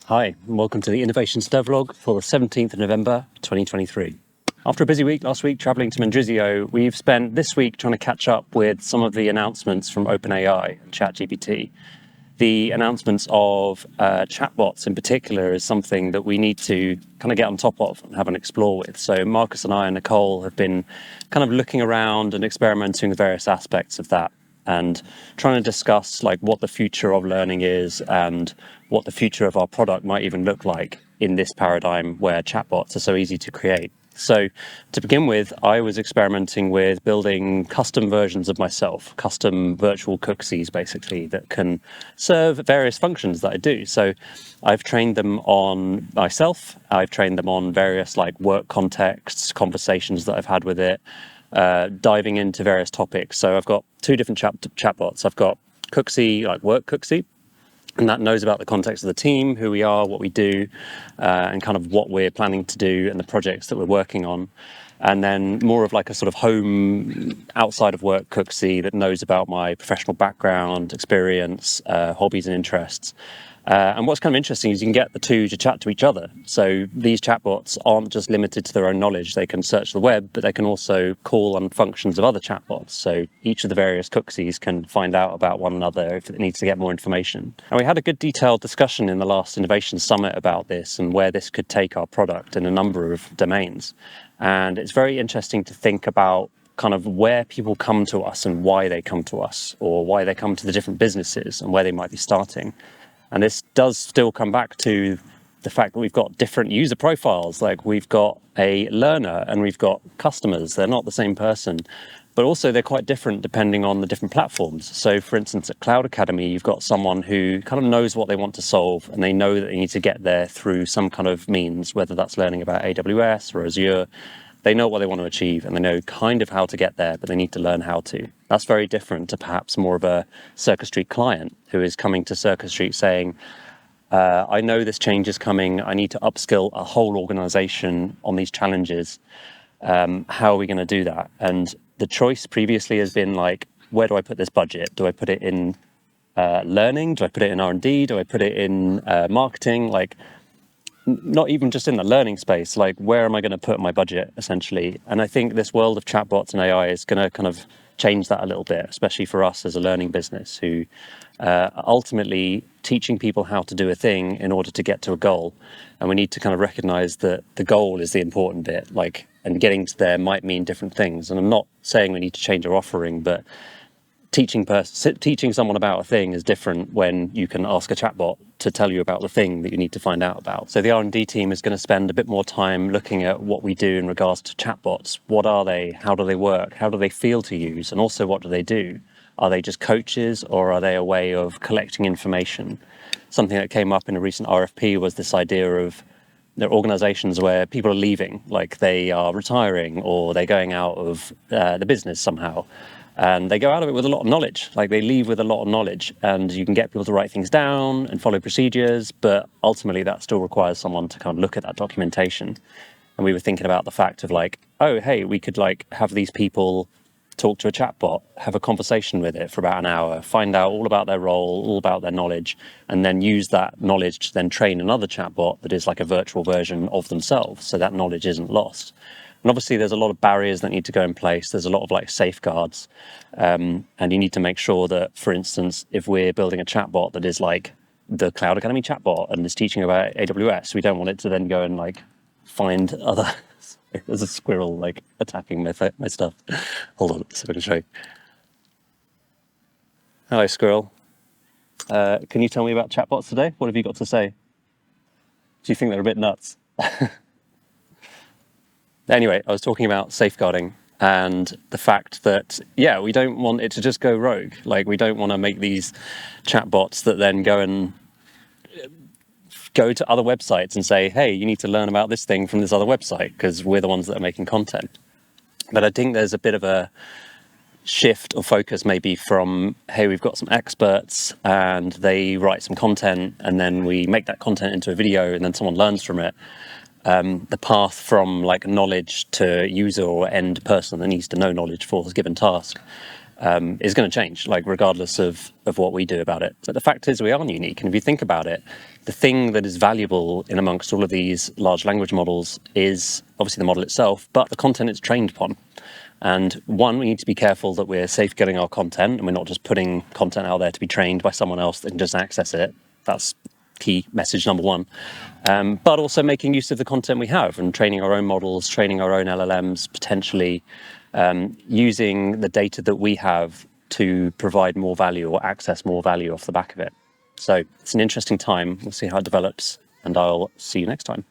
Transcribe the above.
Hi, and welcome to the Innovations Devlog for the 17th of November 2023. After a busy week last week traveling to Mendrisio, we've spent this week trying to catch up with some of the announcements from OpenAI and ChatGPT. The announcements of chatbots in particular is something that we need to kind of get on top of and have an explore with. So Marcus and I and Nicole have been kind of looking around and experimenting with various aspects of that, and trying to discuss like what the future of learning is and what the future of our product might even look like in this paradigm where chatbots are so easy to create. So to begin with, I was experimenting with building custom versions of myself, custom virtual cookies basically that can serve various functions that I do. So I've trained them on myself. I've trained them on various like work contexts, conversations that I've had with it, diving into various topics. So I've got two different chatbots. I've got Cooksy, like work Cooksy, and that knows about the context of the team, who we are, what we do, and kind of what we're planning to do and the projects that we're working on. And then more of like a sort of home outside of work Cooksy that knows about my professional background, experience, hobbies and interests. And what's kind of interesting is you can get the two to chat to each other. So these chatbots aren't just limited to their own knowledge. They can search the web, but they can also call on functions of other chatbots. So each of the various cookies can find out about one another if it needs to get more information. And we had a good detailed discussion in the last Innovation Summit about this and where this could take our product in a number of domains. And it's very interesting to think about kind of where people come to us and why they come to us, or why they come to the different businesses and where they might be starting. And this does still come back to the fact that we've got different user profiles. Like we've got a learner and we've got customers. They're not the same person, but also they're quite different depending on the different platforms. So for instance, at Cloud Academy, you've got someone who kind of knows what they want to solve and they know that they need to get there through some kind of means, whether that's learning about AWS or Azure. They know what they want to achieve and they know kind of how to get there, but they need to learn how to. That's very different to perhaps more of a Circus Street client who is coming to Circus Street saying, I know this change is coming. I need to upskill a whole organization on these challenges. How are we going to do that? And the choice previously has been like, where do I put this budget? Do I put it in learning? Do I put it in R&D? Do I put it in marketing? Like, not even just in the learning space, like where am I going to put my budget essentially? And I think this world of chatbots and AI is going to kind of change that a little bit, especially for us as a learning business who are ultimately teaching people how to do a thing in order to get to a goal. And we need to kind of recognize that the goal is the important bit, like, and getting to there might mean different things. And I'm not saying we need to change our offering, but teaching someone about a thing is different when you can ask a chatbot to tell you about the thing that you need to find out about. So the R&D team is going to spend a bit more time looking at what we do in regards to chatbots. What are they? How do they work? How do they feel to use? And also, what do they do? Are they just coaches, or are they a way of collecting information? Something that came up in a recent RFP was this idea of there are organizations where people are leaving, like they are retiring or they're going out of the business somehow. And they go out of it with a lot of knowledge, like they leave with a lot of knowledge, and you can get people to write things down and follow procedures, but ultimately that still requires someone to kind of look at that documentation. And we were thinking about the fact of like, oh, hey, we could like have these people talk to a chatbot, have a conversation with it for about an hour, find out all about their role, all about their knowledge, and then use that knowledge to then train another chatbot that is like a virtual version of themselves, so that knowledge isn't lost. And obviously there's a lot of barriers that need to go in place. There's a lot of like safeguards. And you need to make sure that, for instance, if we're building a chatbot that is like the Cloud Academy chatbot and is teaching about AWS, we don't want it to then go and like find other... There's a squirrel like attacking my stuff. Hold on, so I can show you. Hello, squirrel. Can you tell me about chatbots today? What have you got to say? Do you think they're a bit nuts? Anyway, I was talking about safeguarding and the fact that, yeah, we don't want it to just go rogue. Like, we don't want to make these chatbots that then go to other websites and say, hey, you need to learn about this thing from this other website because we're the ones that are making content. But I think there's a bit of a shift or focus maybe from, hey, we've got some experts and they write some content and then we make that content into a video and then someone learns from it. The path from like knowledge to user or end person that needs to know knowledge for a given task is going to change, like regardless of what we do about it. But the fact is we aren't unique. And if you think about it, the thing that is valuable in amongst all of these large language models is obviously the model itself, but the content it's trained upon. And one, we need to be careful that we're safeguarding our content and we're not just putting content out there to be trained by someone else that can just access it. That's key message number one. But also making use of the content we have and training our own models, training our own LLMs, potentially using the data that we have to provide more value or access more value off the back of it. So it's an interesting time. We'll see how it develops, and I'll see you next time.